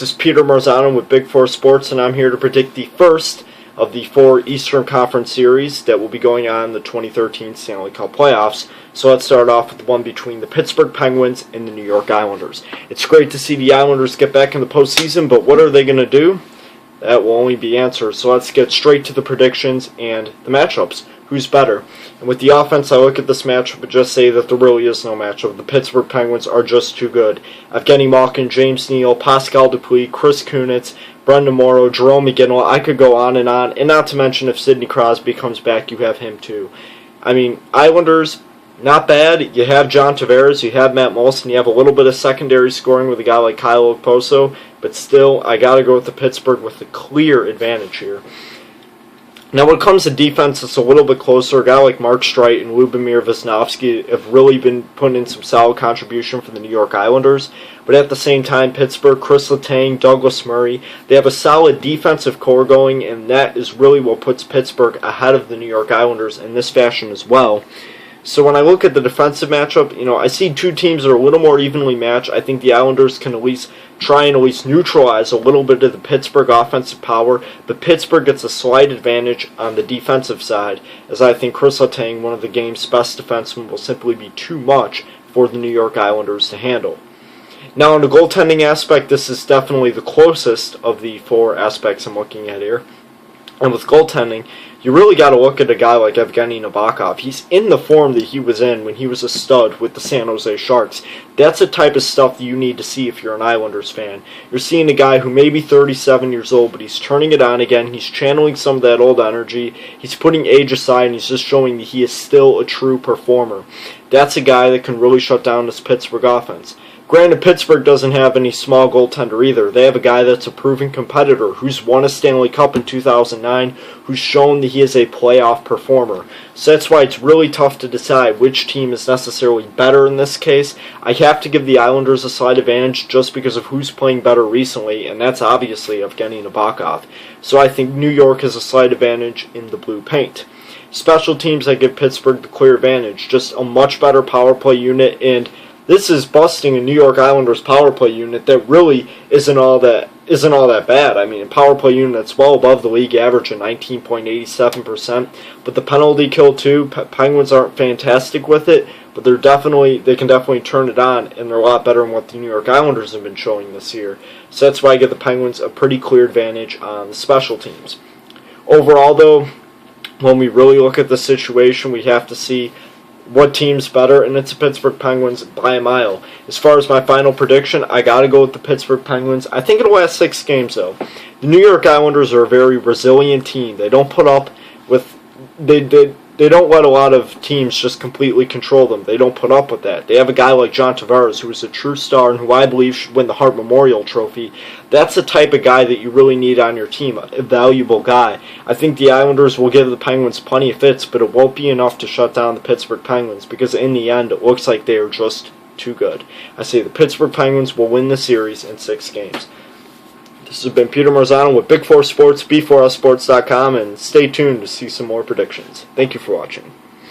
This is Peter Marzano with Big Four Sports, and I'm here to predict the first of the four Eastern Conference series that will be going on in the 2013 Stanley Cup playoffs. So let's start off with the one between the Pittsburgh Penguins and the New York Islanders. It's great to see the Islanders get back in the postseason, but what are they going to do? That will only be answered. So let's get straight to the predictions and the matchups. Who's better? And with the offense, I look at this matchup and just say that there really is no matchup. The Pittsburgh Penguins are just too good. Evgeny Malkin, James Neal, Pascal Dupuis, Chris Kunitz, Brendan Morrow, Jerome McGinley. I could go on, and not to mention if Sidney Crosby comes back, you have him too. I mean, Islanders, not bad. You have John Tavares, you have Matt Molson, you have a little bit of secondary scoring with a guy like Kyle Okposo, but still, I got to go with the Pittsburgh with the clear advantage here. Now, when it comes to defense, it's a little bit closer. A guy like Mark Streit and Lubomir Wisnowski have really been putting in some solid contribution for the New York Islanders. But at the same time, Pittsburgh, Chris Letang, Douglas Murray, they have a solid defensive core going, and that is really what puts Pittsburgh ahead of the New York Islanders in this fashion as well. So when I look at the defensive matchup, I see two teams that are a little more evenly matched. I think the Islanders can at least try and neutralize a little bit of the Pittsburgh offensive power, but Pittsburgh gets a slight advantage on the defensive side, as I think Chris Letang, one of the game's best defensemen, will simply be too much for the New York Islanders to handle. Now, on the goaltending aspect, this is definitely the closest of the four aspects I'm looking at here. And with goaltending, you really got to look at a guy like Evgeny Nabokov. He's in the form that he was in when he was a stud with the San Jose Sharks. That's the type of stuff that you need to see if you're an Islanders fan. You're seeing a guy who may be 37 years old, but he's turning it on again. He's channeling some of that old energy. He's putting age aside, and he's just showing that he is still a true performer. That's a guy that can really shut down this Pittsburgh offense. Granted, Pittsburgh doesn't have any small goaltender either. They have a guy that's a proven competitor who's won a Stanley Cup in 2009, who's shown that he is a playoff performer. So that's why it's really tough to decide which team is necessarily better in this case. I have to give the Islanders a slight advantage just because of who's playing better recently, and that's obviously Evgeny Nabokov. So I think New York has a slight advantage in the blue paint. Special teams, I give Pittsburgh the clear advantage. Just a much better power play unit, and this is busting a New York Islanders power play unit that really isn't all that bad. I mean, a power play unit that's well above the league average at 19.87%. But the penalty kill too, Penguins aren't fantastic with it, but they can definitely turn it on, and they're a lot better than what the New York Islanders have been showing this year. So that's why I give the Penguins a pretty clear advantage on the special teams. Overall, though, when we really look at the situation, we have to see what team's better, and it's the Pittsburgh Penguins by a mile. As far as my final prediction, I gotta go with the Pittsburgh Penguins. I think it'll last 6 games, though. The New York Islanders are a very resilient team. They don't put up with they don't let a lot of teams just completely control them. They don't put up with that. They have a guy like John Tavares, who is a true star and who I believe should win the Hart Memorial Trophy. That's the type of guy that you really need on your team, a valuable guy. I think the Islanders will give the Penguins plenty of fits, but it won't be enough to shut down the Pittsburgh Penguins, because in the end, it looks like they are just too good. I say the Pittsburgh Penguins will win the series in 6 games. This has been Peter Marzano with Big Four Sports, B4SSports.com, and stay tuned to see some more predictions. Thank you for watching.